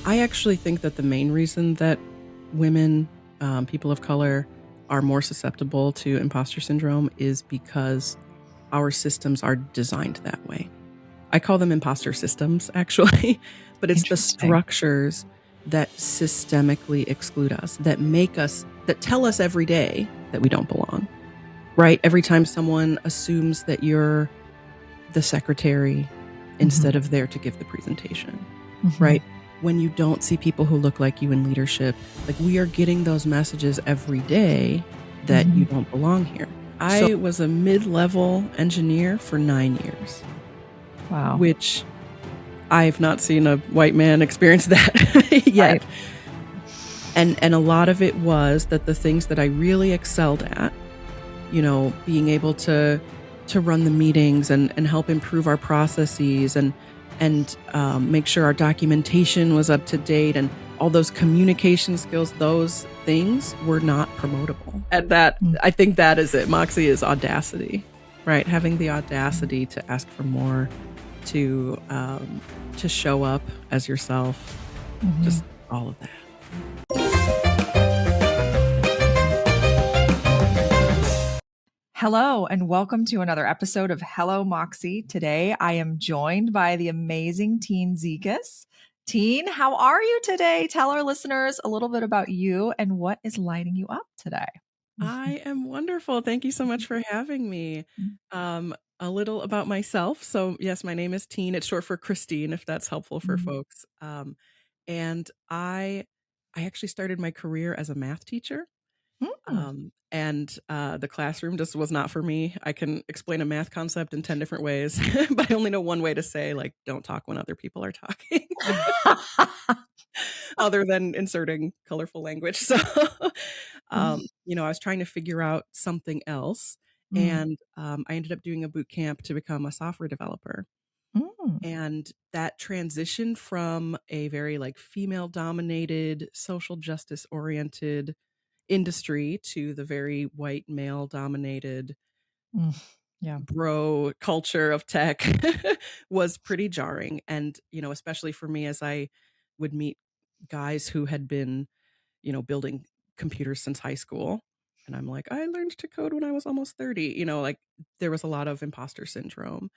I actually think that the main reason that women, people of color, are more susceptible to imposter syndrome is because our systems are designed that way. I call them imposter systems, actually, but it's the Interesting. structures that systemically exclude us, that tell us every day that we don't belong, right? Every time someone assumes that you're the secretary instead of there to give the presentation, right? When you don't see people who look like you in leadership, like we are getting those messages every day that you don't belong here. I was a mid-level engineer for 9 years. Wow. Which I've not seen a white man experience that yet. Right. And a lot of it was that the things that I really excelled at, being able to run the meetings and help improve our processes and make sure our documentation was up to date and all those communication skills, those things were not promotable. And I think that is it. Moxie is audacity, right? Having the audacity to ask for more, to show up as yourself, just all of that. Hello, and welcome to another episode of Hello Moxie. Today, I am joined by the amazing Tine Zekis. Tine, how are you today? Tell our listeners a little bit about you and what is lighting you up today. I am wonderful. Thank you so much for having me. A little about myself. So, yes, my name is Tine. It's short for Christine, if that's helpful for folks. And I actually started my career as a math teacher. And the classroom just was not for me. I can explain a math concept in 10 different ways, but I only know one way to say, like, don't talk when other people are talking, other than inserting colorful language. So, I was trying to figure out something else. And I ended up doing a boot camp to become a software developer. And that transition from a very like female dominated, social justice oriented industry to the very white male dominated bro culture of tech was pretty jarring. And, especially for me as I would meet guys who had been, building computers since high school. And I'm like, I learned to code when I was almost 30, like there was a lot of imposter syndrome.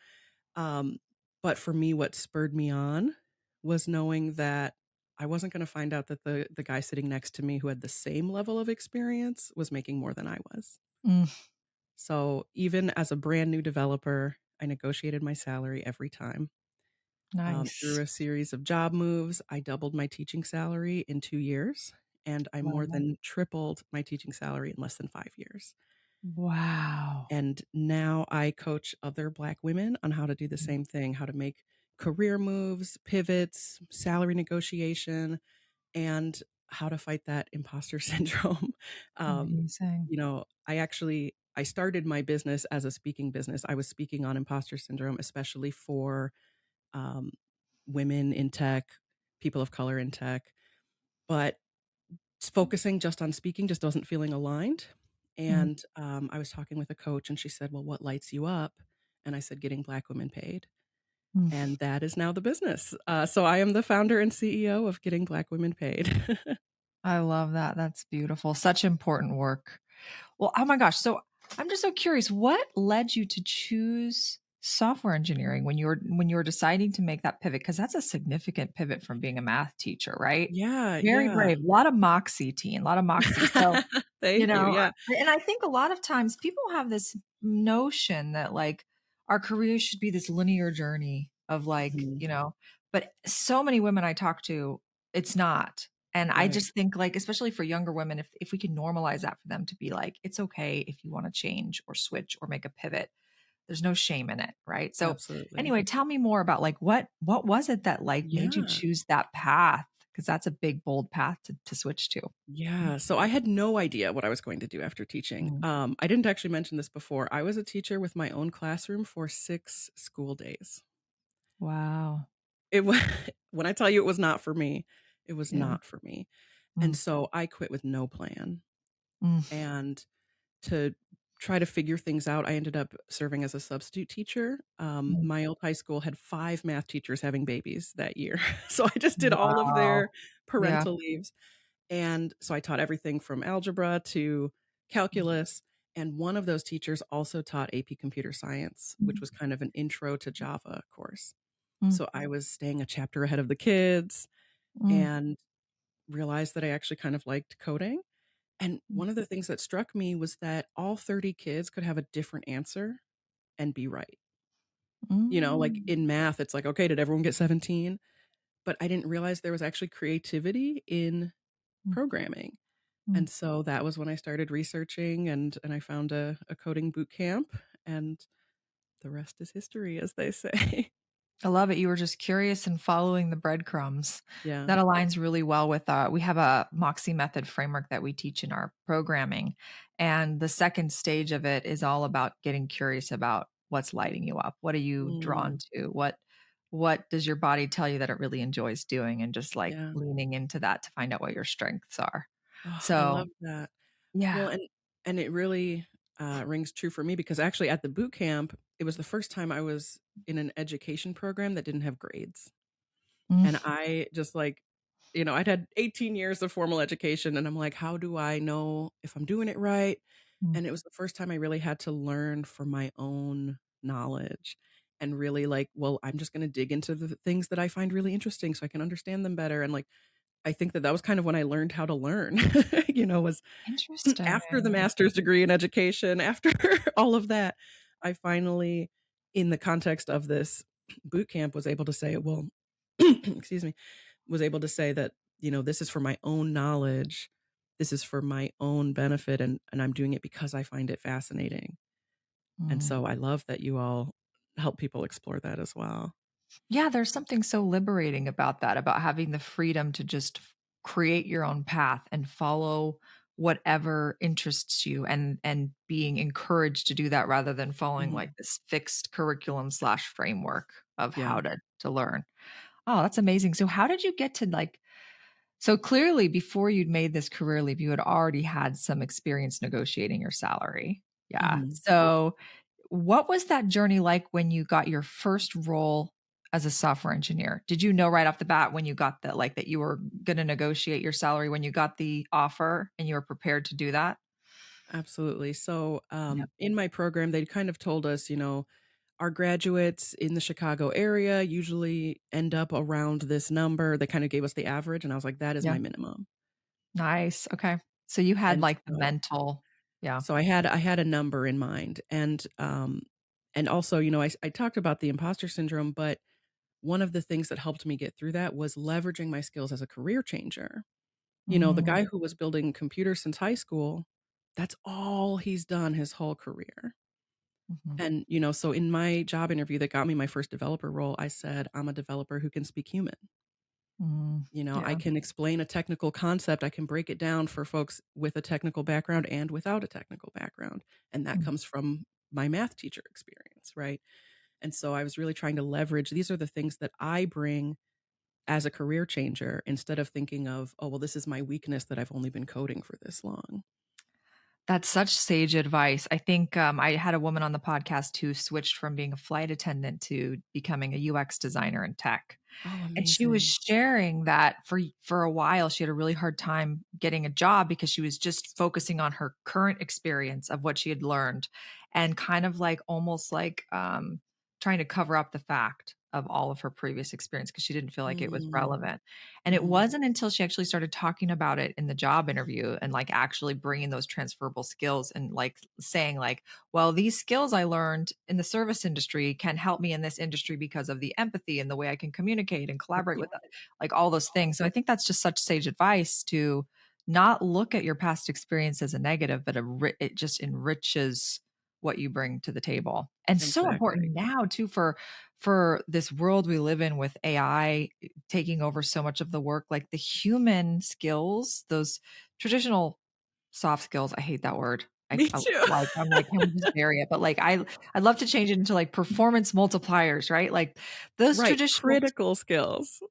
But for me, what spurred me on was knowing that I wasn't going to find out that the guy sitting next to me who had the same level of experience was making more than I was. So even as a brand new developer, I negotiated my salary every time. Through a series of job moves, I doubled my teaching salary in 2 years, and I more than tripled my teaching salary in less than 5 years. Wow. And now I coach other Black women on how to do the same thing, how to make career moves, pivots, salary negotiation, and how to fight that imposter syndrome. Amazing. I started my business as a speaking business. I was speaking on imposter syndrome, especially for women in tech, people of color in tech, but focusing just on speaking just wasn't feeling aligned. And I was talking with a coach and she said, well, what lights you up? And I said, getting Black women paid. And that is now the business. So I am the founder and CEO of Getting Black Women Paid. I love that. That's beautiful. Such important work. Well, oh my gosh. So I'm just so curious, what led you to choose software engineering when you were deciding to make that pivot? Because that's a significant pivot from being a math teacher, right? Yeah, Very yeah. brave. A lot of moxie, Teen, a lot of moxie. So, Thank you. Yeah. and I think a lot of times people have this notion that like our careers should be this linear journey of like, Mhm. but so many women I talk to, it's not. And I Right. just think like, especially for younger women, if we can normalize that for them to be like, it's okay if you want to change or switch or make a pivot. There's no shame in it, right? So Absolutely. anyway, tell me more about like what was it that like made you Yeah. choose that path? Because that's a big, bold path to switch to. Yeah. So I had no idea what I was going to do after teaching. I didn't actually mention this before. I was a teacher with my own classroom for 6 school days. Wow. It was when I tell you it was not for me, it was Yeah. not for me. And so I quit with no plan. And to try to figure things out, I ended up serving as a substitute teacher. Mm. My old high school had 5 math teachers having babies that year. So I just did all of Wow. their Yeah. parental leaves. And so I taught everything from algebra to calculus. And one of those teachers also taught AP Computer Science, which was kind of an intro to Java course. Mm, So I was staying a chapter ahead of the kids mm, and realized that I actually kind of liked coding. And mm, one of the things that struck me was that all 30 kids could have a different answer and be right. Like mm, in math, it's like, okay, did everyone get 17? But I didn't realize there was actually creativity in mm, programming. mm. And so that was when I started researching and I found a coding boot camp, and the rest is history, as they say. I love it. You were just curious and following the breadcrumbs. Yeah. That aligns really well with we have a Moxie method framework that we teach in our programming. And the second stage of it is all about getting curious about what's lighting you up. What are you drawn Mm, to? What does your body tell you that it really enjoys doing, and just like yeah. leaning into that to find out what your strengths are. Oh, I So, love that. yeah. Well, and it really, rings true for me because actually at the boot camp, it was the first time I was in an education program that didn't have grades. Mm, And I just like, I'd had 18 years of formal education and I'm like, how do I know if I'm doing it right? mm, And it was the first time I really had to learn for my own knowledge and really like, well, I'm just going to dig into the things that I find really interesting so I can understand them better. And like, I think that that was kind of when I learned how to learn, was interesting. after the master's degree in education, after all of that, I finally, in the context of this boot camp, was able to say, well, excuse me, was able to say that, this is for my own knowledge. This is for my own benefit. And I'm doing it because I find it fascinating. And Mm. so I love that you all help people explore that as well. Yeah, there's something so liberating about that, about having the freedom to just create your own path and follow whatever interests you, and being encouraged to do that rather than following like Mhm. this fixed curriculum slash framework of Yeah. how to learn. Oh, that's amazing. So how did you get to like so clearly before you'd made this career leap, you had already had some experience negotiating your salary. Yeah. Mhm. So what was that journey like when you got your first role as a software engineer? Did you know right off the bat when you got that, like that you were going to negotiate your salary when you got the offer and you were prepared to do that? Absolutely. So, Yeah. in my program, they kind of told us, our graduates in the Chicago area usually end up around this number. They kind of gave us the average, and I was like, that is Yeah. my minimum. Nice. Okay. So you had And like the so, mental. Yeah. I had a number in mind, and also, I talked about the imposter syndrome, but one of the things that helped me get through that was leveraging my skills as a career changer. The Mm, guy who was building computers since high school, that's all he's done his whole career. mhm, And, so in my job interview that got me my first developer role, I said, I'm a developer who can speak human. mm. I Yeah. can explain a technical concept. I can break it down for folks with a technical background and without a technical background. And that Mm. comes from my math teacher experience, right? And so I was really trying to leverage these are the things that I bring as a career changer instead of thinking of, oh, well, this is my weakness that I've only been coding for this long. That's such sage advice. I think I had a woman on the podcast who switched from being a flight attendant to becoming a UX designer in tech. Oh, And she was amazing. sharing that for a while, she had a really hard time getting a job because she was just focusing on her current experience of what she had learned, and kind of like almost like, trying to cover up the fact of all of her previous experience because she didn't feel like it was Mm, relevant. And it mhm. wasn't until she actually started talking about it in the job interview and like actually bringing those transferable skills and like saying like, well, these skills I learned in the service industry can help me in this industry because of the empathy and the way I can communicate and collaborate with like all those things. So I think that's just such sage advice to not look at your past experience as a negative, but it just enriches what you bring to the table. And so Exactly. important now too for this world we live in with AI taking over so much of the work, like the human skills, those traditional soft skills. I hate that word. Me too. I'm like, can we just bury it? But like, I'd love to change it into like performance multipliers, right? Like those Right, traditional critical skills.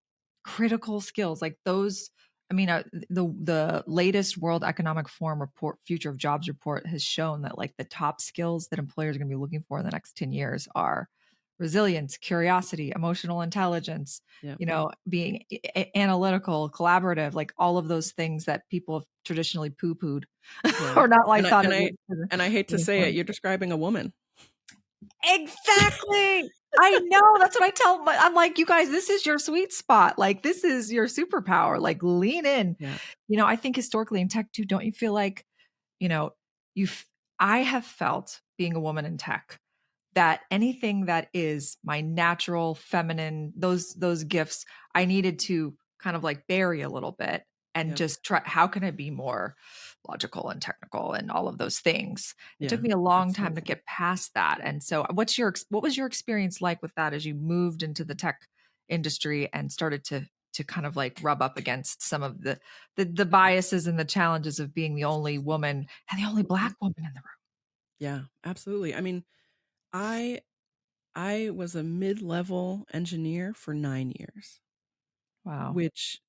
critical skills, like those. I mean, the latest World Economic Forum report, Future of Jobs report, has shown that like the top skills that employers are going to be looking for in the next 10 years are resilience, curiosity, emotional intelligence, Yeah. being analytical, collaborative, like all of those things that people have traditionally poo-pooed Yeah. or not like And I thought and it I was and I hate to really say it, important. you're describing a woman. Exactly. I know. That's what I tell my I'm like, "You guys, this is your sweet spot. Like, this is your superpower. Like, lean in." Yeah. I think historically in tech too, don't you feel like, you know, you've I have felt being a woman in tech that anything that is my natural feminine, those gifts, I needed to kind of like bury a little bit and Yeah. just try how can I be more logical and technical and all of those things. It took Yeah. me a long time to Absolutely. get past that. And so what was your experience like with that as you moved into the tech industry and started to kind of like rub up against some of the biases and the challenges of being the only woman and the only Mhm. black woman in the room? Yeah, absolutely. I mean, I I was a mid-level engineer for 9 years, Wow. which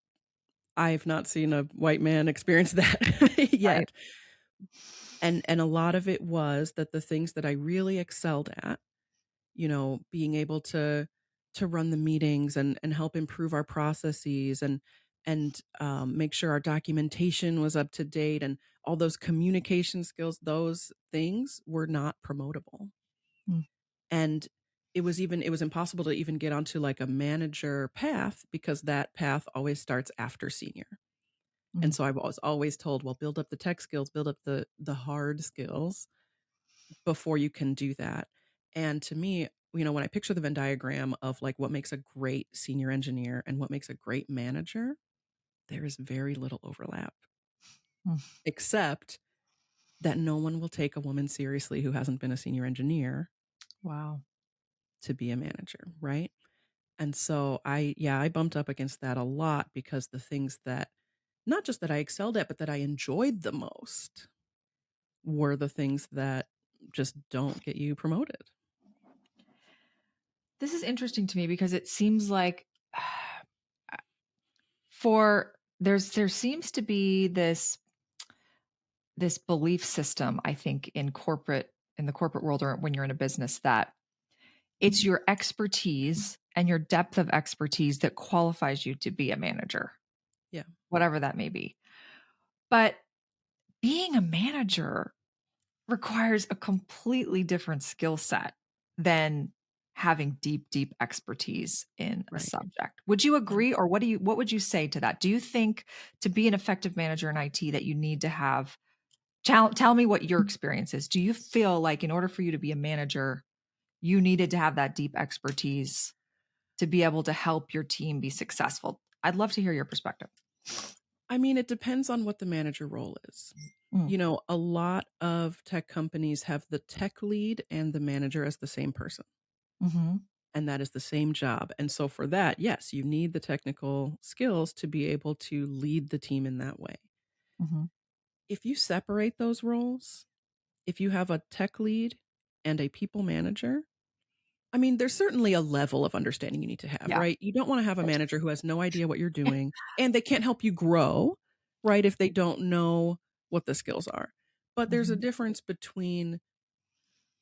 I've not seen a white man experience that Right. yet. And a lot of it was that the things that I really excelled at, being able to run the meetings and help improve our processes and make sure our documentation was up to date and all those communication skills, those things were not promotable. Mm, And it was impossible to even get onto like a manager path because that path always starts after senior. And mm. so I was always told, well, build up the tech skills, build up the hard skills before you can do that. And to me, when I picture the Venn diagram of like what makes a great senior engineer and what makes a great manager, there is very little overlap, Mm, except that no one will take a woman seriously who hasn't been a senior engineer wow. to be a manager, right? And so I bumped up against that a lot because the things that not just that I excelled at, but that I enjoyed the most were the things that just don't get you promoted. This is interesting to me because it seems like for there seems to be this belief system, I think, in the corporate world or when you're in a business that it's your expertise and your depth of expertise that qualifies you to be a manager, Yeah, whatever that may be. But being a manager requires a completely different skill set than having deep, deep expertise in a right. subject. Would you Yeah. agree, or what would you say to that? Do you think to be an effective manager in IT that you need to have tell me what your experience is. Do you feel like in order for you to be a manager, you needed to have that deep expertise to be able to help your team be successful? I'd love to hear your perspective. I mean, it depends on what the manager role is. Mm, A lot of tech companies have the tech lead and the manager as the same person, mhm, and that is the same job. And so for that, yes, you need the technical skills to be able to lead the team in that way. mhm. If you separate those roles, if you have a tech lead and a people manager, I mean, there's certainly a level of understanding you need to have, Yeah. right? You don't want to have a Right. manager who has no idea what you're doing and they can't help you grow, right? If they don't know what the skills are. But there's a Mhm. difference between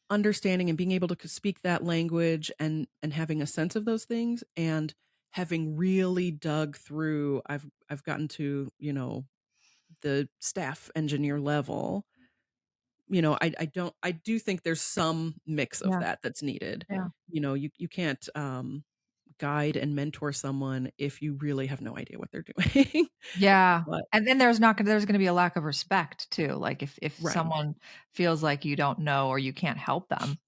understanding and being able to speak that language and having a sense of those things and having really dug through. I've gotten to, the staff engineer level. I do think there's some mix of Yeah, that that's needed. yeah. You can't guide and mentor someone if you really have no idea what they're doing. Yeah. But And then there's gonna be a lack of respect too. Like if right, someone feels like you don't know or you can't help them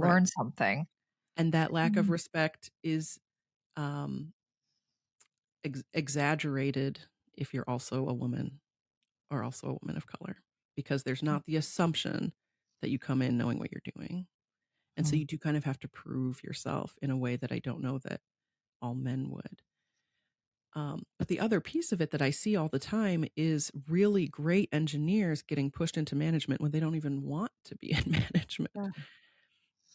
right. learn something. And that lack of Mm, respect is um, exaggerated if you're also a woman or also a woman of color, because there's not the assumption that you come in knowing what you're doing. And so mm, you do kind of have to prove yourself in a way that I don't know that all men would. But the other piece of it that I see all the time is really great engineers getting pushed into management when they don't even want to be in management. yeah.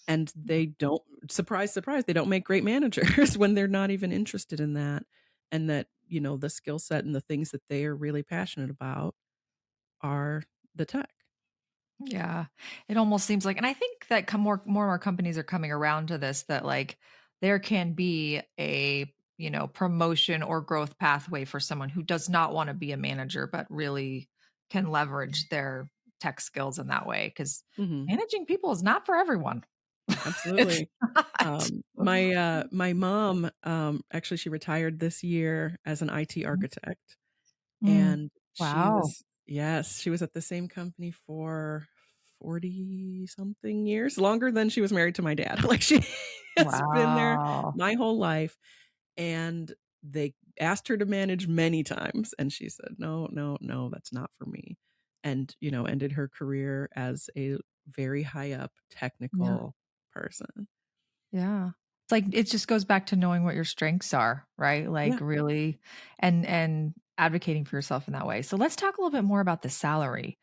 And they don't, surprise, surprise, they don't make great managers when they're not even interested in that. And that the skill set and the things that they are really passionate about are the tech. Yeah. It almost seems like, and I think that more and more companies are coming around to this, that like there can be a, promotion or growth pathway for someone who does not want to be a manager, but really can leverage their tech skills in that way. Cause Mhm. managing people is not for everyone. It's Absolutely. not. My mom, actually, she retired this year as an IT architect, Mm. and Wow. she was at the same company for 40 something years, longer than she was married to my dad. Like, she has been there Wow. my whole life, and they asked her to manage many times, and she said, "No, no, no, that's not for me." And, ended her career as a very high up Yeah. technical person. Yeah. It's like it just goes back to knowing what your strengths are, right? Like Yeah. really and advocating for yourself in that way. So let's talk a little bit more about the salary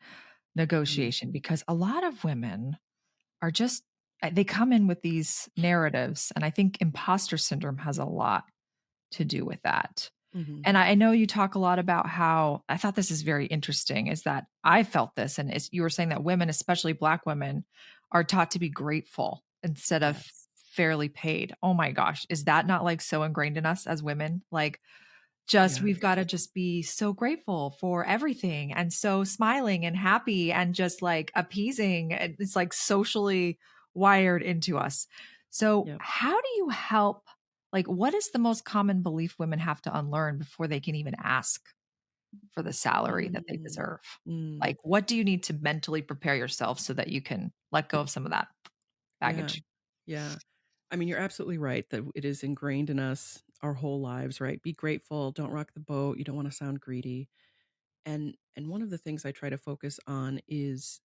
Mhm. negotiation because a lot of women are just they come in with these narratives and I think imposter syndrome has a lot to do with that. Mhm. And I know you talk a lot about how I thought this is very interesting is that I felt this, and it's, you were saying that women, especially Black women, are taught to be grateful instead of Yes. fairly paid. Oh my gosh, is that not like so ingrained in us as women? Like, just we've Yes. gotta just be so grateful for everything and so smiling and happy and just, like, appeasing, and it's, like, socially wired into us. So, Yep. how do you help like, what is the most common belief women have to unlearn before they can even ask for the salary that they Mm. deserve? Mm. Like, what do you need to mentally prepare yourself so that you can let go of some of that Yeah. baggage? Yeah. I mean, you're absolutely right that it is ingrained in us our whole lives, right? Be grateful, don't rock the boat, you don't wanna sound greedy. And one of the things I try to focus on is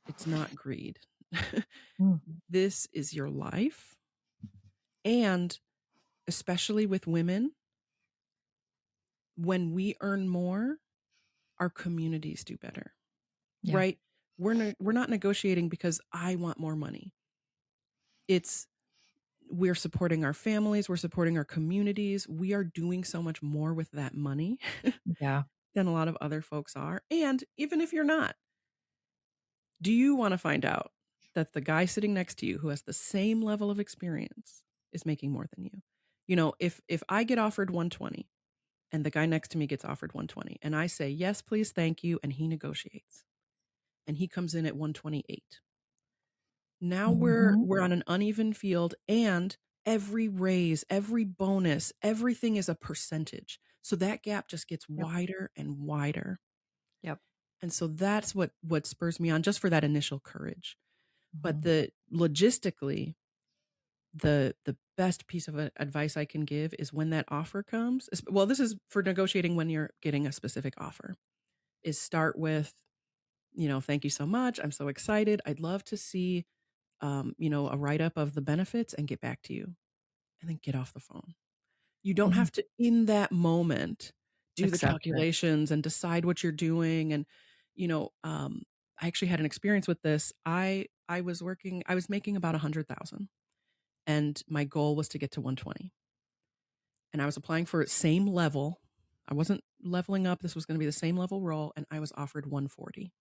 it's not greed. Mm, This is your life, and especially with women, when we earn more, our communities do better, yeah, right? We're not negotiating because I want more money. It's we're supporting our families, we're supporting our communities. We are doing so much more with that money yeah, than a lot of other folks are. And even if you're not, do you want to find out that the guy sitting next to you who has the same level of experience is making more than you? If I get offered 120 and the guy next to me gets offered 120 and I say, "Yes, please, thank you," and he negotiates and he comes in at 128. Now mhm, we're on an uneven field, and every raise, every bonus, everything is a percentage. So that gap just gets yep, wider and wider. yep, And so that's what spurs me on just for that initial courage. But mhm, the logistically, the best piece of advice I can give is when that offer comes, well, this is for negotiating when you're getting a specific offer, is start with, "Thank you so much. I'm so excited. I'd love to see, a write-up of the benefits and get back to you." And then get off the phone. You don't mhm, have to, in that moment, do the accept it. calculations and decide what you're doing. And, you know, um, I actually had an experience with this. I was making about 100,000 and my goal was to get to 120. And I was applying for same level. I wasn't leveling up. This was going to be the same level role. And I was offered 140.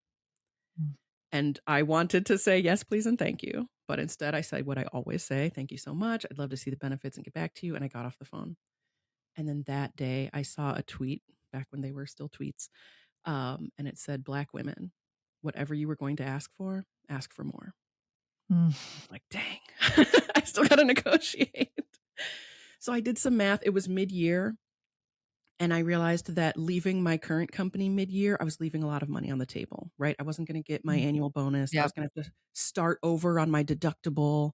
Mm, And I wanted to say yes, please, and thank you. But instead, I said what I always say: "Thank you so much. I'd love to see the benefits and get back to you." And I got off the phone. And then that day, I saw a tweet back when they were still tweets, and it said, "Black women, whatever you were going to ask for more." mm, I was like, "Dang, I still got to negotiate." So I did some math. It was mid-year, and I realized that leaving my current company mid-year, I was leaving a lot of money on the table, right? I wasn't going to get my mm, annual bonus. I yep, was going to have to start over on my deductible.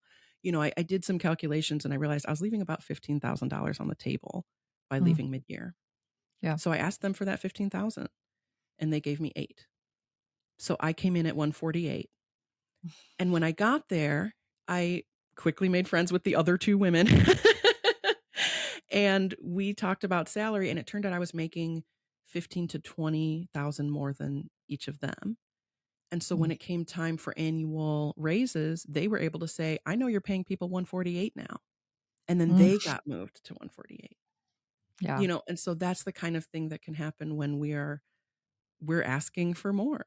I did some calculations and I realized I was leaving about $15,000 on the table by mm, leaving mid-year. yeah, So I asked them for that 15,000 and they gave me 8. So I came in at 148. And when I got there, I quickly made friends with the other 2 women. And we talked about salary, and it turned out I was making 15 to 20,000 more than each of them. And so when mm, it came time for annual raises, they were able to say, "I know you're paying people 148 now." And then mm. they got moved to 148. Yeah. And so that's the kind of thing that can happen when we're asking for more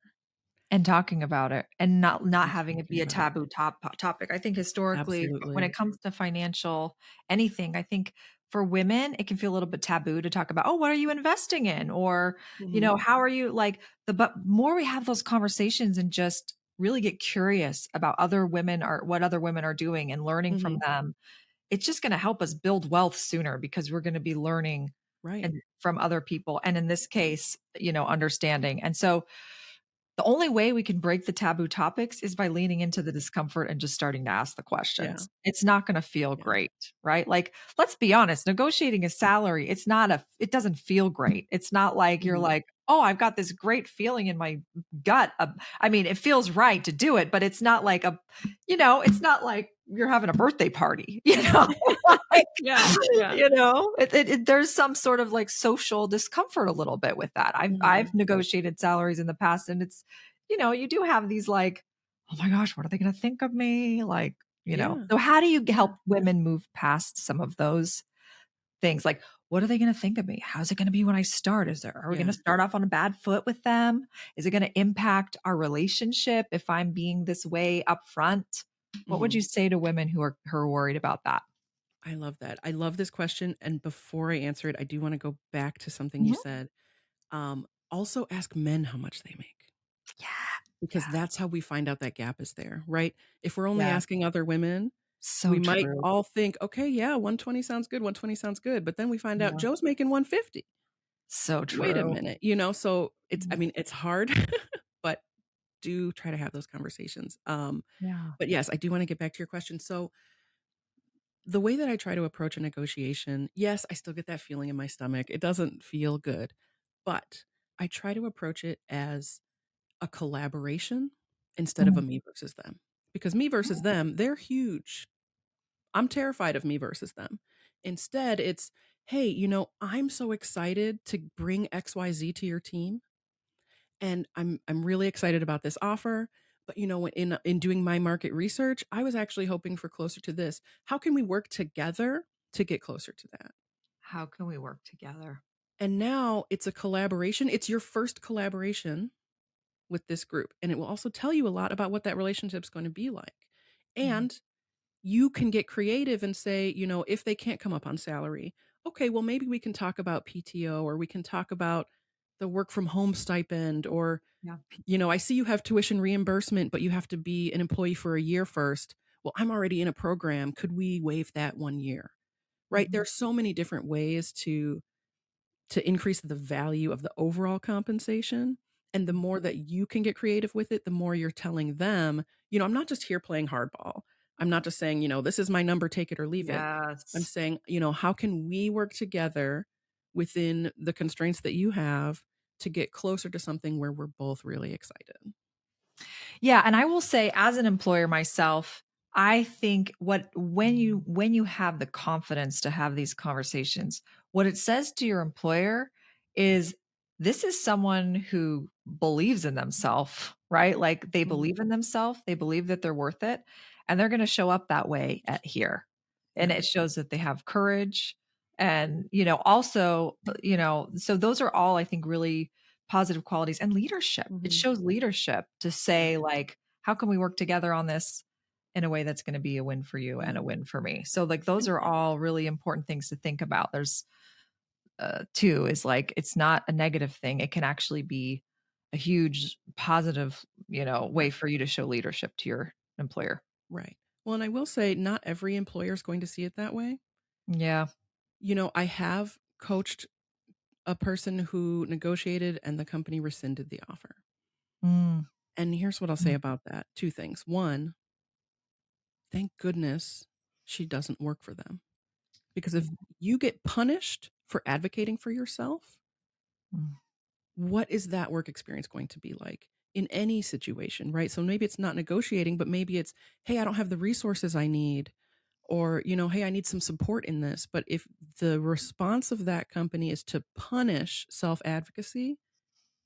And talking about it and not and having it talking be a about it. taboo topic. I think historically, when Absolutely. it comes to financial anything, I think for women, it can feel a little bit taboo to talk about, "Oh, what are you investing in?" Or, Mhm. "How are you" like, but more we have those conversations and just really get curious about other women or what other women are doing and learning from Mhm. them, it's just gonna help us build wealth sooner because we're gonna be learning Right. and from other people, and in this case, understanding. And so the only way we can break the taboo topics is by leaning into the discomfort and just starting to ask the Yeah. questions. It's not gonna feel Yeah. great, right? Like, let's be honest, negotiating a salary, it doesn't feel great. It's not like you're Mhm. like, "Oh, I've got this great feeling in my gut." I mean, it feels right to do it, but it's not like it's not like you're having a birthday party, you know? Like, Yeah. Yeah. there's some sort of like social discomfort a little bit with that. I've Mhm. negotiated salaries in the past, and you do have these like, oh my gosh, what are they going to think of me? Like, Yeah. so how do you Yeah. help women move past some of those things? Like, what are they going to think of me? How's it going to be when I start? Are we going to Yeah. start off on a bad foot with them? Is it going to impact our relationship if I'm being this way up front? What would you Mhm. say to women who are worried about that? I love that. I love this question, and before I answer it, I do wanna go back to something you Mhm. said. Also ask men how much they make, Yeah. because Yeah. that's how we find out that gap is there, right? If we're only Yeah. asking other women, So we might true. all think, "Okay, yeah, 120 sounds good, 120 sounds good," but then we find out Yeah. Joe's making 150. So Wait a true. minute, so I Mhm. mean, it's hard, but do try to have those conversations. Yeah. But yes, I do wanna get back to your question. So, the way that I try to approach a negotiation, yes, I still get that feeling in my stomach. It doesn't feel good, but I try to approach it as a collaboration instead of a Mhm. me versus them. Because me versus them, they're huge. I'm terrified of me versus them. Instead, it's, hey, I'm so excited to bring XYZ to your team. And I'm really excited about this offer. But in doing my market research, I was actually hoping for closer to this. How can we work together to get closer to that? How can we work together? And now it's a collaboration. It's your first collaboration with this group. And it will also tell you a lot about what that relationship's going to be like. Mhm. And you can get creative and say, if they can't come up on salary, okay, well, maybe we can talk about PTO, or we can talk about the work from home stipend, or, Yeah. I see you have tuition reimbursement, but you have to be an employee for a year first. Well, I'm already in a program. Could we waive that 1 year? Right? Mhm. There's so many different ways to increase the value of the overall compensation. And the more that you can get creative with it, the more you're telling them, I'm not just here playing hardball. I'm not just saying, this is my number, take it or leave it. I'm Yes. saying, how can we work together within the constraints that you have to get closer to something where we're both really excited? Yeah, and I will say as an employer myself, I think when you have the confidence to have these conversations, what it says to your employer is this is someone who believes in themselves, right? Like they Mhm. believe in themselves, they believe that they're worth it, and they're going to show up that way at here. And Yeah. it shows that they have courage and also, so those are all I think really positive qualities and leadership. It Mhm. shows leadership to Yeah. say like, how can we work together on this in a way that's going to be a win for you and a Mhm. win for me? So like those And are all really important things to think about. There's two is like it's not a negative thing. It can actually be a huge positive, way right, for you to show leadership to your employer. right. Well, and I will say not every employer is going to see it that way. Yeah. I have coached a person who negotiated and the company rescinded the offer. Mm, And here's what I'll say mm, about that. Two things. One, thank goodness she doesn't work for them. Because if mm, you get punished for advocating for yourself, mm. what is that work experience going to be like in any situation, right? So maybe it's not negotiating, but maybe it's, hey, I don't have the resources I need, or, hey, I need some support in this. But if the response of that company is to punish self advocacy,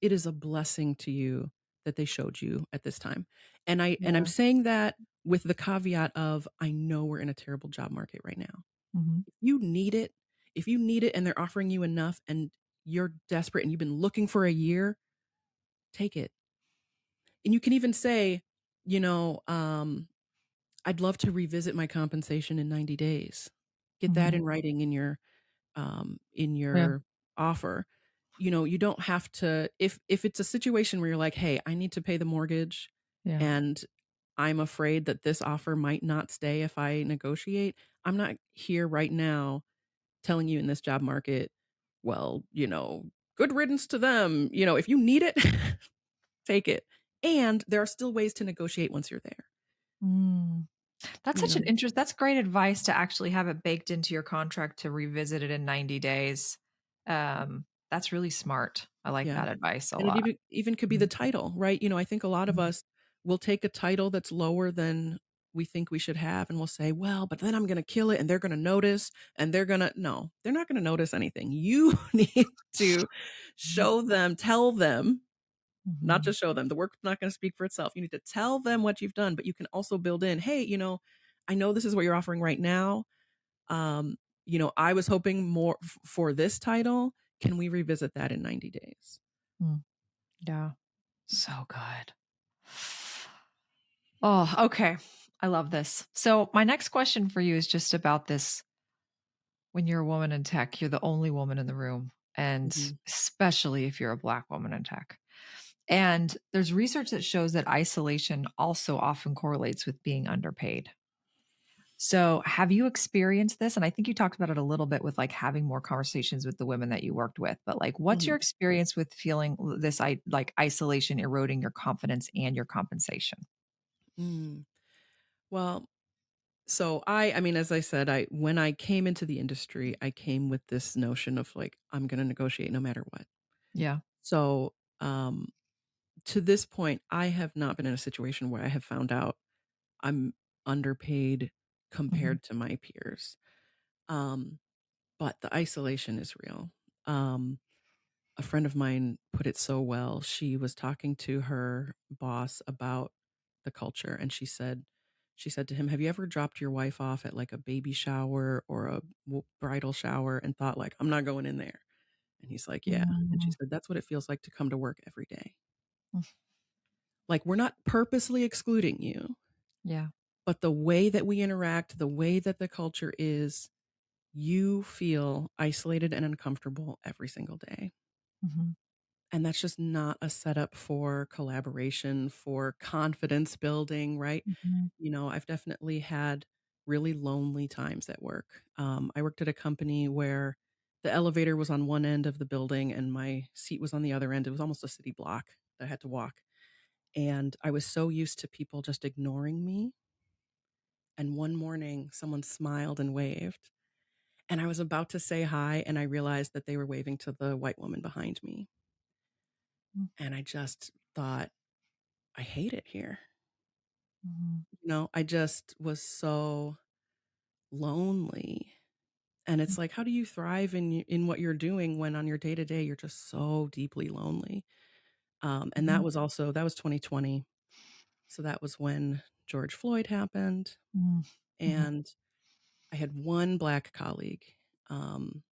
it is a blessing to you that they showed you at this time. And I'm Yeah. saying that with the caveat of I know we're in a terrible job market right now. Mhm. You need it. If you need it and they're offering you enough and you're desperate and you've been looking for a year, take it. And you can even say, you know, I'd love to revisit my compensation in 90 days. Get that Mhm. in writing in Yeah. your offer. You know, you don't have to if it's a situation where you're like, "Hey, I need to pay the mortgage Yeah. and I'm afraid that this offer might not stay if I negotiate." I'm not here right now telling you in this job market, well, good riddance to them. If you need it, take it. And there are still ways to negotiate once you're there, Mm. That's you such an know? interest that's great advice to actually have it baked into your contract to revisit it in 90 days. That's really smart. I like Yeah. that advice a And it lot. even could be the Mhm. title, right? I think a lot of Mhm. us will take a title that's lower than we think we should have, and we'll say, "Well, but then I'm gonna kill it, and they're gonna notice, and they're gonna" No, they're not gonna notice anything. You need to Mhm. show them, tell them, not Mhm. just show them. The work's not gonna speak for itself. You need to tell them what you've done, but you can also build in, "Hey, I know this is what you're offering right now. Um, I was hoping more for this title. Can we revisit that in 90 days?" Mm. Yeah. So good. Oh, okay. I love this. So, my next question for you is just about this. When you're a woman in tech, you're the only woman in the room, and Mhm. especially if you're a Black woman in tech. And there's research that shows that isolation also often correlates with being underpaid. So, have you experienced this? And I think you talked about it a little bit with like having more conversations with the women that you worked with, but like, what's your Mhm. experience with feeling this like isolation eroding your confidence and your compensation? Mm. Well, so I mean, as I said, I when I came into the industry, I came with this notion of like, I'm gonna negotiate no matter what. Yeah. So, to this point, I have not been in a situation where I have found out I'm underpaid Mhm. compared to my peers. Um, but the isolation is real. Um, a friend of mine put it so well. She was talking to her boss about the culture, and she said to him, "Have you ever dropped your wife off at like a baby shower or a bridal shower and thought like, I'm not going in there?" And he's like, "Yeah." And she Mm. said, "That's what it feels like to come to work every day. Mm. Like we're not purposely excluding you, Yeah. but the way that we interact, the way that the culture is, you feel isolated and uncomfortable every single day." Mhm. And that's just not a setup for collaboration, for confidence building, right? Mhm. I've definitely had really lonely times at work. I worked at a company where the elevator was on one end of the building and my seat was on the other end. It was almost a city block that I had to walk. And I was so used to people just ignoring me. And one morning, someone smiled and waved. And I was about to say hi, and I realized that they were waving to the white woman behind me. Mm. And I just thought, I hate it here. Mhm. I just was so lonely. And Mm. it's like, how do you thrive in what you're doing when on your day to day you're just so deeply lonely? And Mhm. that was 2020. So that was when George Floyd happened, Mm. Mhm. and I had one black colleague, um,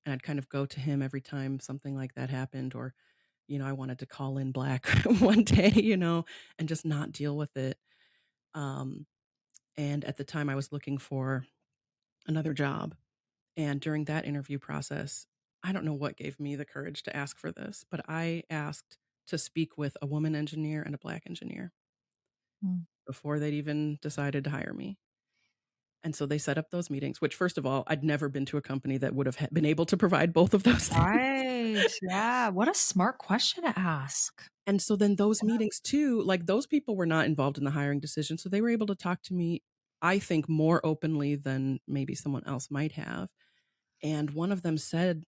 and I'd kind of go to him every time something like that happened, or I wanted to call in black one day, and just not deal with it. Um, and at the time, I was looking for another job. And during that interview process, I don't know what gave me the courage to ask for this, but I asked to speak with a woman engineer and a black engineer Mm. before they'd even decided to hire me. And so they set up those meetings, which, first of all, I'd never been to a company that would have been able to provide both of those things. Right. Yeah. What a smart question to ask. And so then those meetings too, like those people were not involved in the hiring decision. So they were able to talk to me, I think, more openly than maybe someone else might have. And one of them said,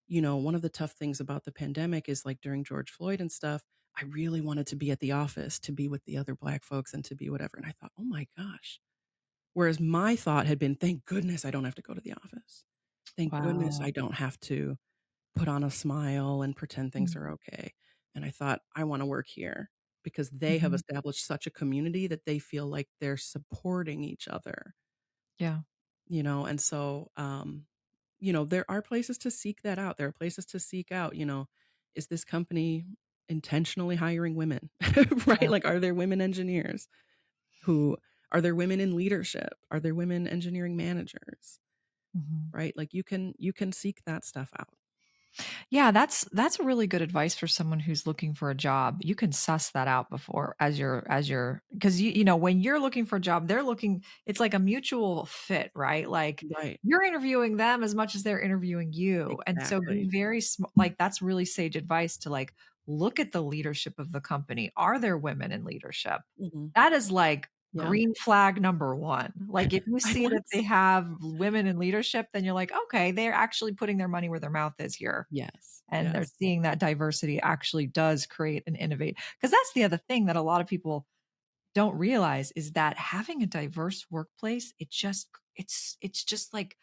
one of the tough things about the pandemic is like during George Floyd and stuff, I really wanted to be at the office, to be with the other black folks and to be whatever. And I thought, oh my gosh. Whereas my thought had been, thank goodness I don't have to go to the office. Thank goodness Wow. I don't have to put on a smile and pretend things Mm. are okay. And I thought, I want to work here because they have Mhm. established such a community that they feel like they're supporting each other, Yeah. and so, there are places to seek that out. There are places to seek out, is this company intentionally hiring women? Right? Yeah. Like, are there women engineers who are there women in leadership? Are there women engineering managers? Mhm. Right? Like you can seek that stuff out. Yeah, that's really good advice for someone who's looking for a job. You can suss that out before as you're because you know when you're looking for a job, they're looking. It's like a mutual fit, right? Like Right. you're interviewing them as much as they're interviewing you, and so be Exactly. very like that's really sage advice to like look at the leadership of the company. Are there women in leadership? Mhm. That is like Yeah. green flag number one. Like if you I see that they once have women in leadership, then you're like, okay, they're actually putting their money where their mouth is here Yes. and they're Yes. seeing that diversity actually does create and innovate. Because that's the other thing that a lot of people don't realize is that having a diverse workplace, it's just like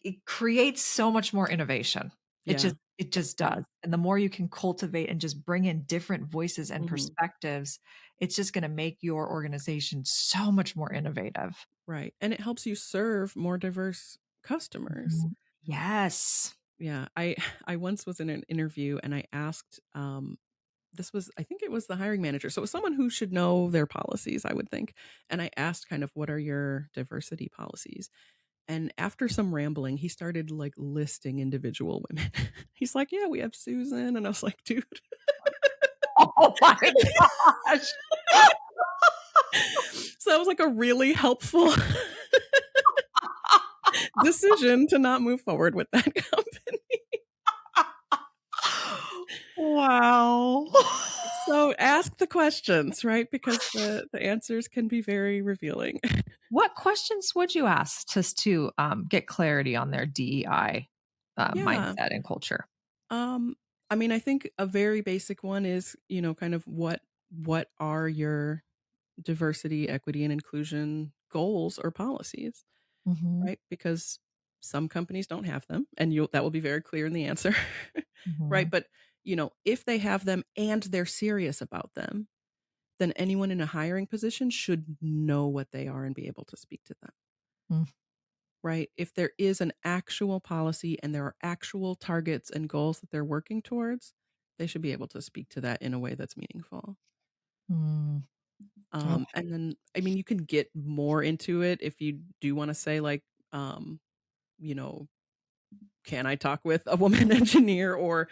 it creates so much more innovation. Yeah. It just Yeah. does. And the more you can cultivate and just bring in different voices and Mhm. perspectives, it's just going to make your organization so much more innovative. Right. And it helps you serve more diverse customers. Mhm. Yes. Yeah. I once was in an interview and I asked this was I think it was the hiring manager. So it was someone who should know their policies, I would think. And I asked kind of what are your diversity policies? And after some rambling, he started like listing individual women. He's like, "Yeah, we have Susan." And I was like, "Dude." Oh my gosh. So that was like a really helpful decision to not move forward with that company. Wow. So ask the questions, right? Because the answers can be very revealing. What questions would you ask just to, get clarity on their DEI, Yeah. mindset and culture? Um, I mean, I think a very basic one is, kind of what are your diversity, equity, and inclusion goals or policies, Mhm, right? Because some companies don't have them, and you that will be very clear in the answer, right? mhm, But if they have them and they're serious about them, then anyone in a hiring position should know what they are and be able to speak to them, mm, right? If there is an actual policy and there are actual targets and goals that they're working towards, they should be able to speak to that in a way that's meaningful. mm. Oh, And then, I mean, you can get more into it if you do want to say, like, um, you know, can I talk with a woman engineer? Or,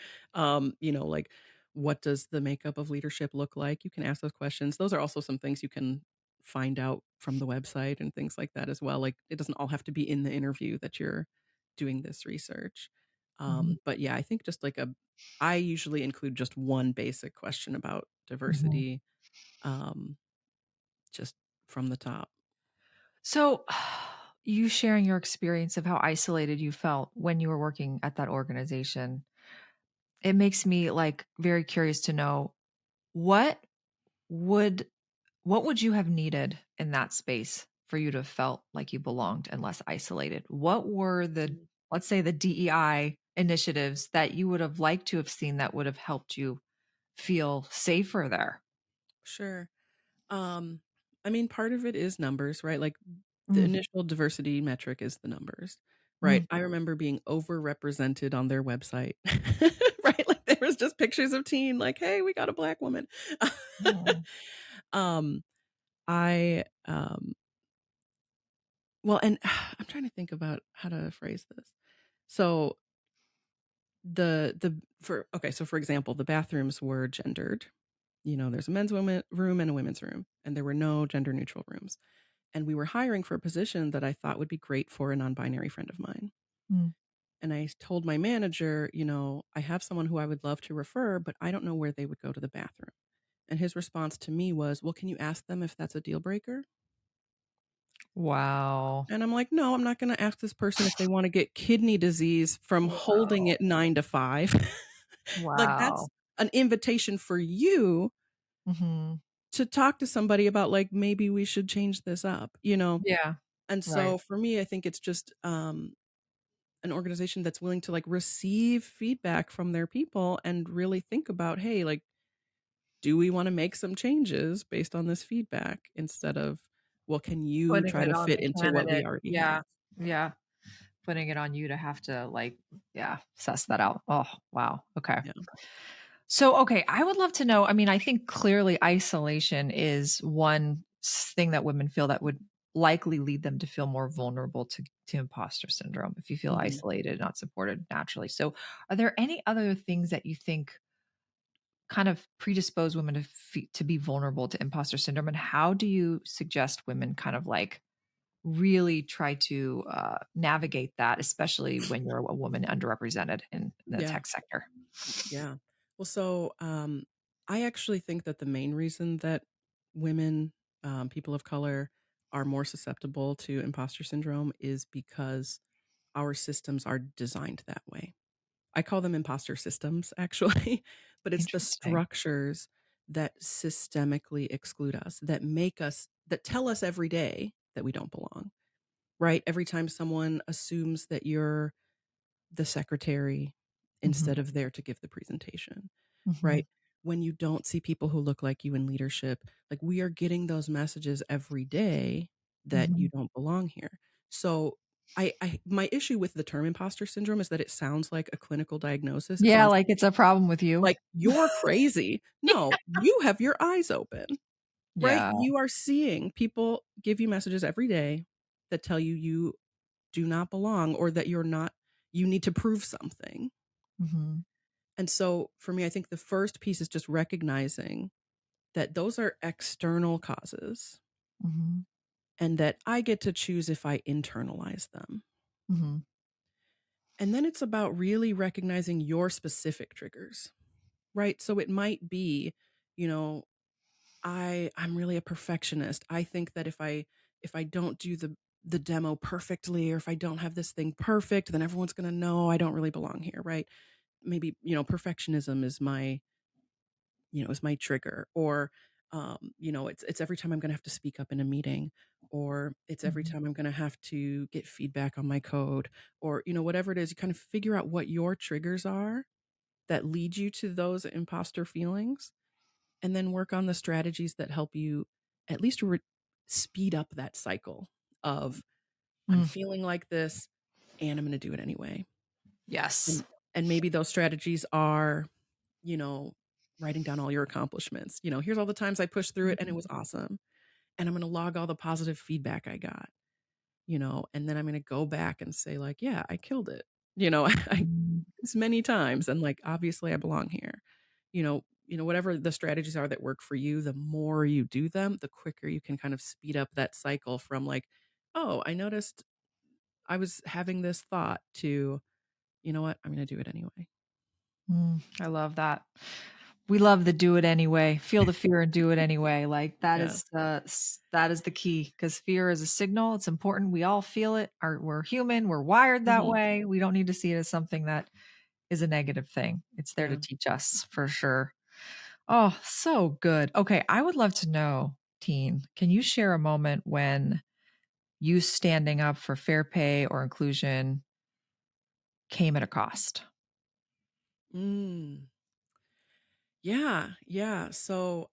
like, what does the makeup of leadership look like? You can ask those questions. Those are also some things you can find out from the website and things like that as well. Like, it doesn't all have to be in the interview that you're doing this research. mhm, But yeah, I think just like I usually include just one basic question about mhm. diversity, um, just from the top. So, you sharing your experience of how isolated you felt when you were working at that organization, it makes me, like, very curious to know what would what would you have needed in that space for you to have felt like you belonged and less isolated? What were the, Mm. let's say, the DEI initiatives that you would have liked to have seen that would have helped you feel safer there? Sure. Um, I mean, part of it is numbers, right? Like the Mm, initial diversity metric is the numbers, right? mm, I remember being overrepresented on their website, right? Like there was just pictures of teen, like, hey, we got a black woman. mm, um, I well, and I'm trying to think about how to phrase this. So the for okay, so for example, the bathrooms were gendered. There's a men's women room and a women's room, and there were no gender neutral rooms. And we were hiring for a position that I thought would be great for a non-binary friend of mine. mm. And I told my manager, I have someone who I would love to refer, but I don't know where they would go to the bathroom. And his response to me was, "Well, can you ask them if that's a deal breaker?" Wow. And I'm like, "No, I'm not going to ask this person if they want to get kidney disease from holding Wow. it 9 to 5." Like Wow. that's an invitation for you Mhm. to talk to somebody about, like, maybe we should change this up. Yeah. And Right. so for me, I think it's just an organization that's willing to like receive feedback from their people and really think about, hey, like, do we want to make some changes based on this feedback instead of, well, can you Putting try it to on fit the into what we candidate. already have? Yeah. Yeah. putting it on you to have to like, yeah, suss that out. Oh, wow. Okay. Yeah. So, okay, I would love to know. I mean, I think clearly isolation is one thing that women feel that would likely lead them to feel more vulnerable to imposter syndrome if you feel Mhm. isolated, not supported naturally. So, are there any other things that you think kind of predispose women to be vulnerable to imposter syndrome? And how do you suggest women kind of like really try to navigate that, especially when you're a woman underrepresented in the Yeah. tech sector? Yeah. Well, so I actually think that the main reason that women, people of color, are more susceptible to imposter syndrome is because our systems are designed that way. I call them imposter systems, actually, but it's the Interesting. structures that systemically exclude us, that make us, that tell us every day that we don't belong, right? Every time someone assumes that you're the secretary Hmm. instead of there to give the presentation, Hmm. right? When you don't see people who look like you in leadership, like we are getting those messages every day that you Hmm. don't belong here. So I my issue with the term imposter syndrome is that it sounds like a clinical diagnosis. It Yeah, sounds like it's a problem with you. like you're crazy. No, you have your eyes open, right? Yeah. You are seeing people give you messages every day that tell you you do not belong or that you're not, you need to prove something. Hmm. And so for me, I think the first piece is just recognizing that those are external causes Hmm. and that I get to choose if I internalize them. Hmm. And then it's about really recognizing your specific triggers, right? So it might be, you know, I'm really a perfectionist. I think that if I don't do the demo perfectly or if I don't have this thing perfect, then everyone's going to know I don't really belong here, right? Maybe, perfectionism is my, is my trigger, or it's every time I'm going to have to speak up in a meeting, or it's every Hmm. time I'm going to have to get feedback on my code, or whatever it is. You kind of figure out what your triggers are that lead you to those imposter feelings, and then work on the strategies that help you at least speed up that cycle of I'm Mm. feeling like this and I'm going to do it anyway. Yes. And maybe those strategies are, you know, writing down all your accomplishments. Here's all the times I pushed through it and it was awesome. And I'm going to log all the positive feedback I got, and then I'm going to go back and say, like, yeah, I killed it. I Mm. this many times, and like obviously I belong here. Whatever the strategies are that work for you, the more you do them, the quicker you can kind of speed up that cycle from like, oh, I noticed I was having this thought to, you know what, I'm going to do it anyway. I love that. We love the do it anyway. Feel the fear and do it anyway. Like that Yeah. is that is the key because fear is a signal. It's important. We all feel it. We're human. We're wired that Mhm. way. We don't need to see it as something that is a negative thing. It's there to Yeah. teach us for sure. Oh, so good. Okay, I would love to know, Teen, can you share a moment when you standing up for fair pay or inclusion came at a cost? Mm. Yeah, yeah. So,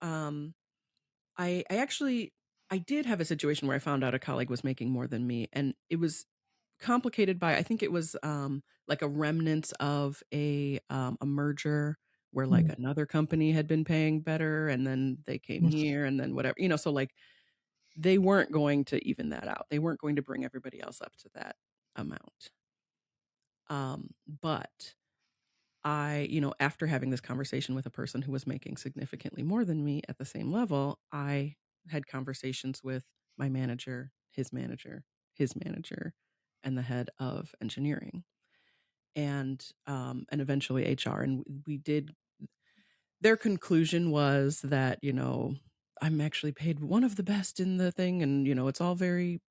I actually I did have a situation where I found out a colleague was making more than me, and it was complicated by, I think it was, like a remnant of a merger where, like, Mm, another company had been paying better, and then they came mm, here, and then whatever, so, like, they weren't going to even that out. They weren't going to bring everybody else up to that amount. But after having this conversation with a person who was making significantly more than me at the same level, I had conversations with my manager, his manager, and the head of engineering, and eventually HR. And we did. Their conclusion was that I'm actually paid one of the best in the thing, and it's all very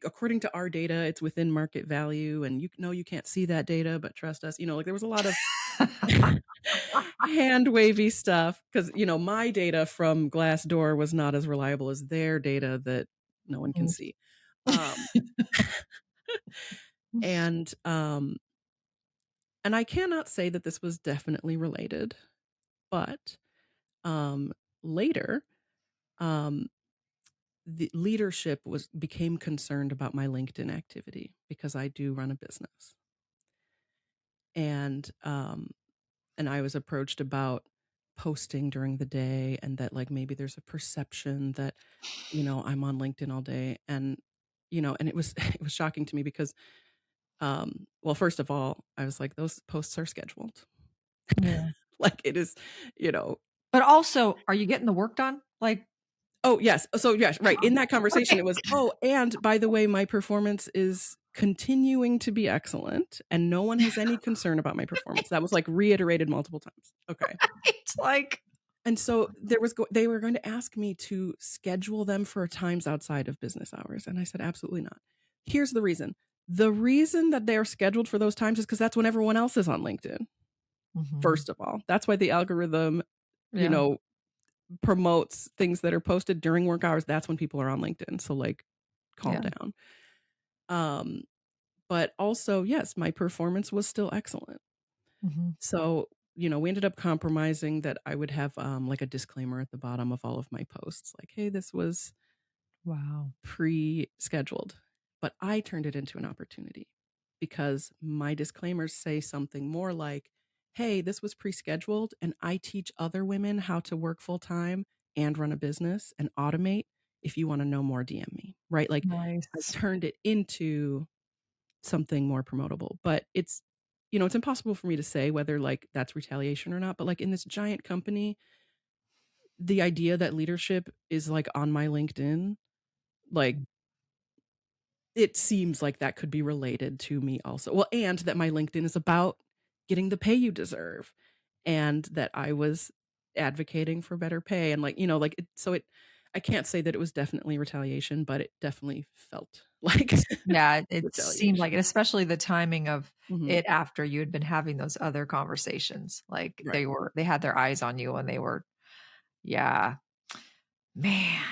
according to our data, it's within market value, and you know you can't see that data, but trust us. Like there was a lot of hand wavy stuff because my data from Glassdoor was not as reliable as their data that no one can mm. see. Um, and I cannot say that this was definitely related, but um, later, um, the leadership became concerned about my LinkedIn activity because I do run a business. And I was approached about posting during the day, and that like maybe there's a perception that, I'm on LinkedIn all day. And, and it was it was shocking to me because well, first of all, I was like, those posts are scheduled. Yeah. Like it is, you know, But also, are you getting the work done? Like, oh, yes. So, yes, right. In that conversation, right. it was, oh, and by the way, my performance is continuing to be excellent, and no one has any concern about my performance. That was like reiterated multiple times. Okay. It's like, And so they were going to ask me to schedule them for times outside of business hours. And I said, absolutely not. Here's the reason. The reason that they are scheduled for those times is because that's when everyone else is on LinkedIn. mhm. First of all, that's why the algorithm, you Yeah. know, promotes things that are posted during work hours. That's when people are on LinkedIn. So like, calm Yeah. down. Um, but also, yes, my performance was still excellent. Mhm. So, we ended up compromising that I would have like a disclaimer at the bottom of all of my posts, like, hey, this was Wow. pre-scheduled. But I turned it into an opportunity because my disclaimers say something more like, hey, this was pre-scheduled and I teach other women how to work full time and run a business and automate. If you want to know more, DM me, right? Like I Nice. turned it into something more promotable. But it's impossible for me to say whether like that's retaliation or not. But like in this giant company, the idea that leadership is like on my LinkedIn, like it seems like that could be related to me also. Well, and that my LinkedIn is about getting the pay you deserve, and that I was advocating for better pay, and I can't say that it was definitely retaliation, but it definitely felt like Yeah, it seemed like retaliation. it, especially the timing of Mhm. it after you had been having those other conversations. Like, Right. they had their eyes on you and they were, yeah. Man.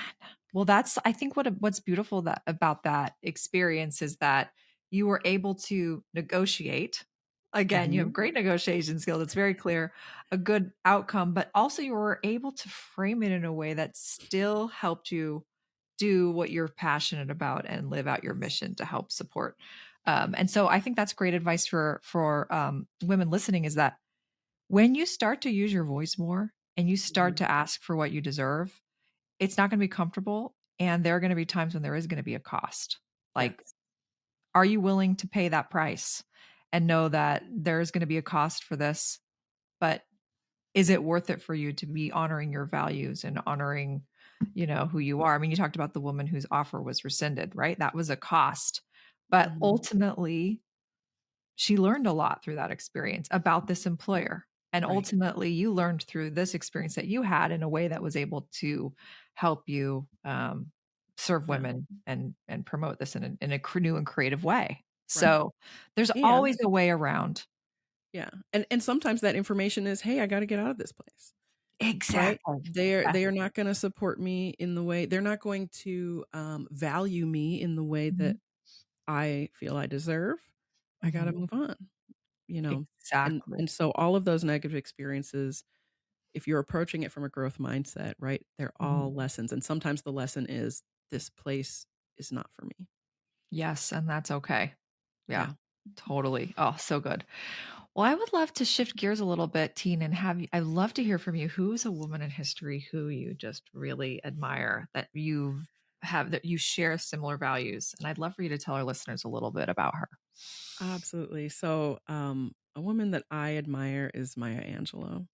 Well, that's, I think, what's beautiful that about that experience is that you were able to negotiate. Again, you have Mhm. great negotiation skills. It's very clear, a good outcome, but also you were able to frame it in a way that still helped you do what you're passionate about and live out your mission to help support. And so I think that's great advice for women listening, is that when you start to use your voice more and you start Mhm. to ask for what you deserve, it's not gonna be comfortable, and there are gonna be times when there is gonna be a cost. Like, Yes. are you willing to pay that price and know that there's gonna be a cost for this, but is it worth it for you to be honoring your values and honoring, who you are? I mean, you talked about the woman whose offer was rescinded, right? That was a cost, but Mhm. ultimately she learned a lot through that experience about this employer. And Right. ultimately, you learned through this experience that you had in a way that was able to help you serve Yeah. women and promote this in a new and creative way. Right. So there's And always a way around. yeah. And sometimes that information is, "Hey, I gotta get out of this place." Right? Exactly. They Yes. are not gonna support me in the way they're not going to, value me in the way that Mhm, I feel I deserve. I gotta mhm. move on, you know? Exactly. And so all of those negative experiences, if you're approaching it from a growth mindset, right, they're Mhm. all lessons, and sometimes the lesson is, "This place is not for me." Yes, and that's okay. Yeah, Yeah. totally. Oh, so good. Well, I would love to shift gears a little bit, Teen, and have you, I'd love to hear from you. Who's a woman in history who you just really admire, that you share similar values? And I'd love for you to tell our listeners a little bit about her. Absolutely. So, a woman that I admire is Maya Angelou.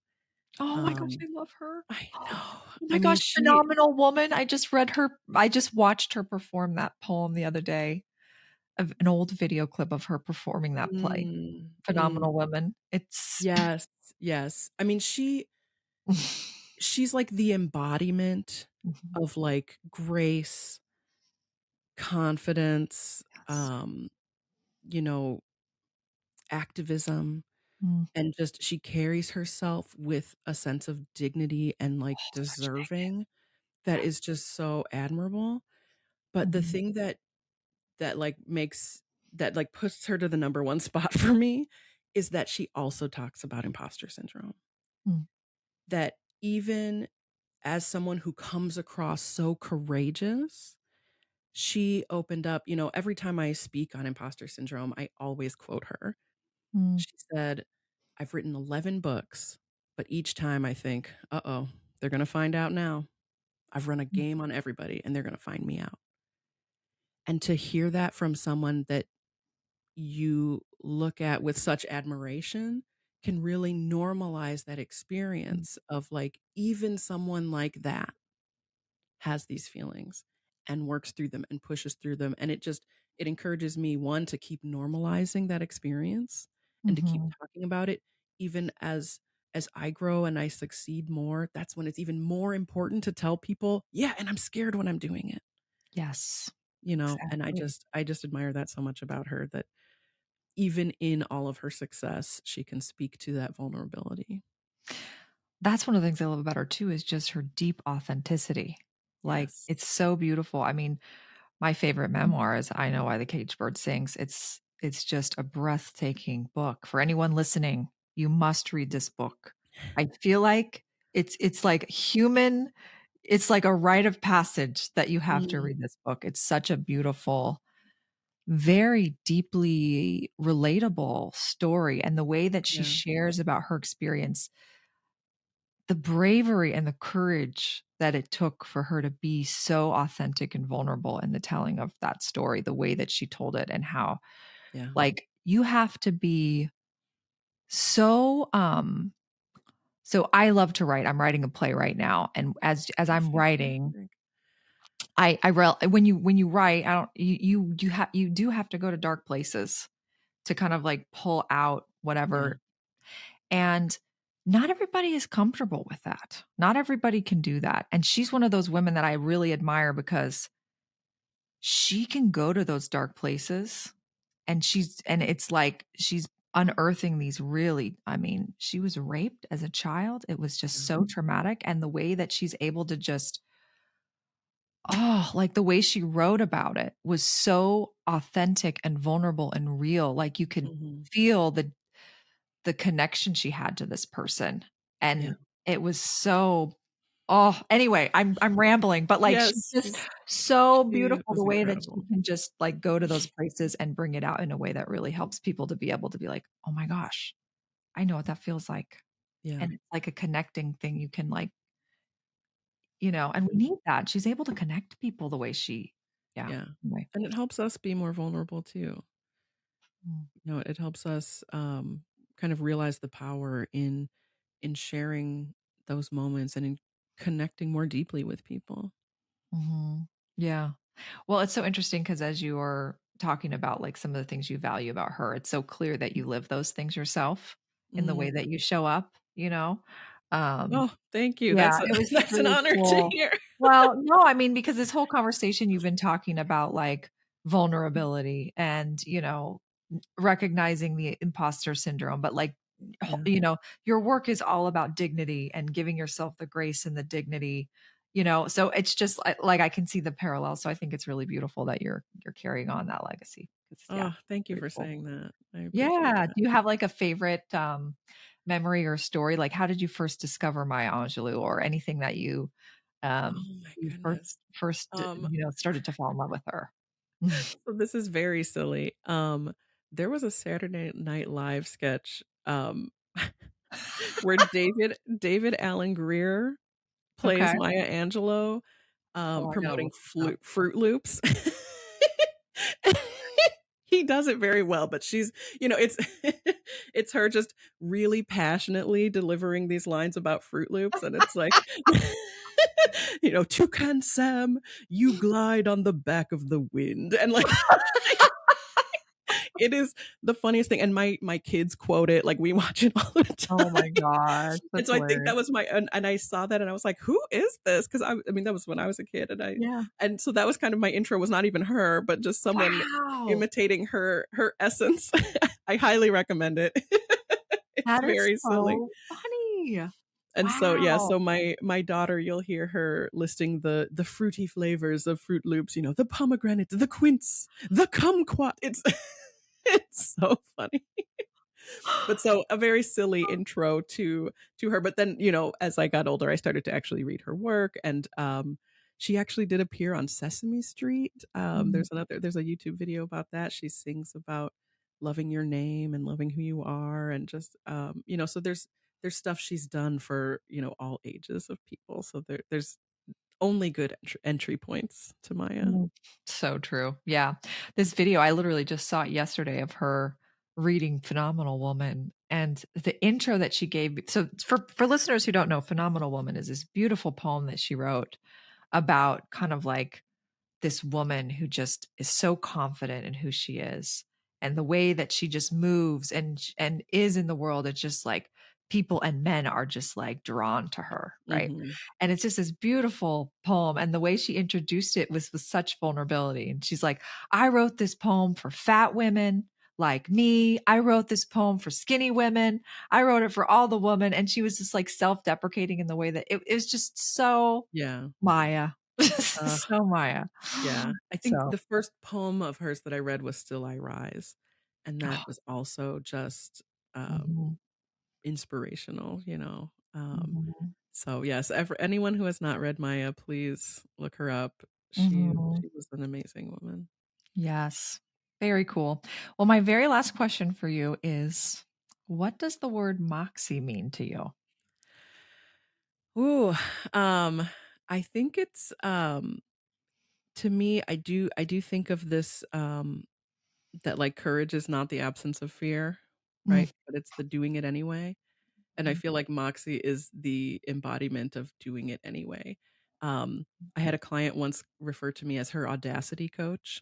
Oh my gosh, Um, I love her. I know. Oh I my mean, gosh, she phenomenal woman. I just watched her perform that poem the other day, of an old video clip of her performing that play. mm, mm. Phenomenal woman. It's Yes, yes. I mean, she's like the embodiment Mhm. of, like, grace, confidence, Yes. you know, activism, Mm. and just she carries herself with a sense of dignity and, like, Oh, such deserving that Yes. is just so admirable. But the Mhm. thing like, puts her to the number 1 spot for me is that she also talks about imposter syndrome. Mm. That even as someone who comes across so courageous, she opened up, every time I speak on imposter syndrome, I always quote her. Mm, She said, "I've written 11 books, but each time I think, uh-oh, they're gonna find out now. I've run a mm, game on everybody and they're gonna find me out." And to hear that from someone that you look at with such admiration can really normalize that mm, experience of, like, even someone like that has these feelings and works through them and pushes through them, and it encourages me, 1, to keep normalizing that experience and to keep mhm. talking about it even as I grow and I succeed more. That's when it's even more important to tell people, "Yeah, and I'm scared when I'm doing it," Yes, and exactly. I just admire that so much about her, that even in all of her success, she can speak to that vulnerability. That's one of the things I love about her too is just her deep authenticity. Like, Yes. it's so beautiful. I mean, my favorite memoir is I Know Why the Caged Bird Sings. It's just a breathtaking book. For anyone listening, you must read this book. I feel like it's like human it's like a rite of passage that you have to Mm, read this book. It's such a beautiful, very deeply relatable story, and the way that she yeah, shares about her experience, the bravery and the courage that it took for her to be so authentic and vulnerable in the telling of that story, the way that she told it and how, yeah. like, you have to be so, so I love to write. I'm writing a play right now, and as Oh, I'm writing, fantastic. when you write, I don't you do have to go to dark places to kind of, like, pull out Yeah. whatever. And not everybody is comfortable with that. Not everybody can do that. And she's one of those women that I really admire because she can go to those dark places and it's like she's unearthing these really, I mean, she was raped as a child. It was just Yeah. so traumatic. And the way that she's able to just, oh, like the way she wrote about it was so authentic and vulnerable and real. Like you could Mhm. feel the connection she had to this person, Yeah. and it was so, oh, anyway, I'm rambling, but, like, she's Yes, just so she beautiful the was way that she incredible. can just, like, go to those places and bring it out in a way that really helps people to be able to be like, "Oh my gosh, I know what that feels like." Yeah. And it's like a connecting thing you can, like, and we Mhm. need that. She's able to connect people the way she, yeah, Yeah. anyway. And it helps us be more vulnerable too. Mm, It helps us, kind of realize the power in sharing those moments and in connecting more deeply with people. mhm. Yeah. Well, it's so interesting because as you are talking about, like, some of the things you value about her, it's so clear that you live those things yourself in the way Mm. that you show up, you know? Um, Oh, thank you. yeah, it was just That's an really honor to cool. hear. Well, no, I mean, because this whole conversation you've been talking about, like, vulnerability and, recognizing the imposter syndrome, but, like, Yeah. your work is all about dignity and giving yourself the grace and the dignity, so it's just like I can see the parallel, so I think it's really beautiful that you're carrying on that legacy. 'Cause yeah, Oh, thank you very for cool. saying that. I appreciate Yeah, do that. you have, like, a favorite, memory or story? Like, how did you first discover my Angelou or anything that Oh my you goodness. Um, started to fall in love with her? so this is very silly. There was a Saturday Night Live sketch, where David Allen Greer plays Okay. Maya Angelou, Oh, I gotta promoting look this up. Fruit Loops. He does it very well, but it's it's her just really passionately delivering these lines about Fruit Loops, and it's like, "Toucan Sam, you glide on the back of the wind," and, like, it is the funniest thing, and my kids quote it, like, we watch it all the Oh time. my gosh, And that's so I think hilarious. that was and I saw that and I was like, "Who is this?" 'Cause I mean, that was when I was a kid, Yeah. and so that was kind of my intro, was not even her, but just someone Wow! imitating her essence. I highly recommend it. It's That is very silly. so funny. And so, yeah, Wow. so my daughter, you'll hear her listing the fruity flavors of Fruit Loops, the pomegranate, the quince, the kumquat. It's it's so funny. But so a very silly intro to her, but then, as I got older, I started to actually read her work, and, she actually did appear on Sesame Street. Mhm. There's a YouTube video about that. She sings about loving your name and loving who you are, and just, so there's stuff she's done for, all ages of people, so there's only good entry points to Maya. Mm. So true. Yeah. This video, I literally just saw it yesterday of her reading Phenomenal Woman and the intro that she gave. So for listeners who don't know, Phenomenal Woman is this beautiful poem that she wrote about kind of like this woman who just is so confident in who she is and the way that she just moves and is in the world. It's just like people and men are just like drawn to her, right? Mhm. And it's just this beautiful poem, and the way she introduced it was with such vulnerability. And she's like, I wrote this poem for fat women like me. I wrote this poem for skinny women. I wrote it for all the women. And she was just like self-deprecating in the way that it was just so Yeah. Maya. Uh, So Maya. yeah. I think So the first poem of hers that I read was "Still I Rise," and that was also just, um, Mhm, inspirational. mhm, So yes, anyone who has not read Maya, please look her up. mhm. She was an amazing woman. Yes. Very cool. Well, my very last question for you is, what does the word Moxie mean to you? Ooh, um, I think it's, to me, I do think of this, that, like, courage is not the absence of fear, Mm, right? But it's the doing it anyway. And I mhm, feel like Moxie is the embodiment of doing it anyway. I had a client once refer to me as her audacity coach.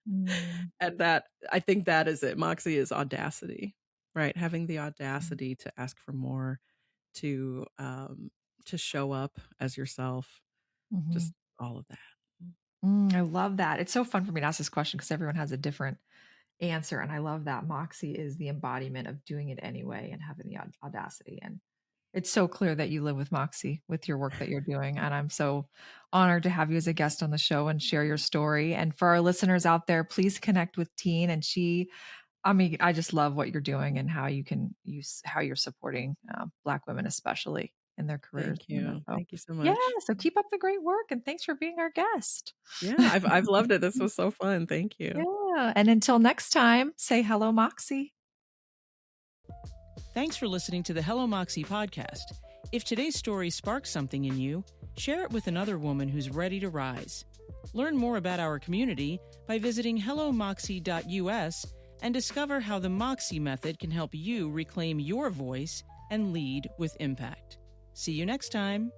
mm, And that I think that is it. Moxie is audacity, right? Having the audacity to ask for more, to, to show up as yourself, just mhm. all of that. I love that. It's so fun for me to ask this question because everyone has a different answer. And I love that Moxie is the embodiment of doing it anyway and having the audacity. And it's so clear that you live with Moxie with your work that you're doing. And I'm so honored to have you as a guest on the show and share your story. And for our listeners out there, please connect with Tine. And I mean, I just love what you're doing and how you can use how you're supporting Black women, especially in their careers. Thank And you. so, Thank you so yeah. much. So keep up the great work. And thanks for being our guest. Yeah, I've loved it. This was so fun. Thank you. Yeah. And until next time, say hello, Moxie. Thanks for listening to the Hello Moxie podcast. If today's story sparks something in you, share it with another woman who's ready to rise. Learn more about our community by visiting hellomoxie.us and discover how the Moxie method can help you reclaim your voice and lead with impact. See you next time.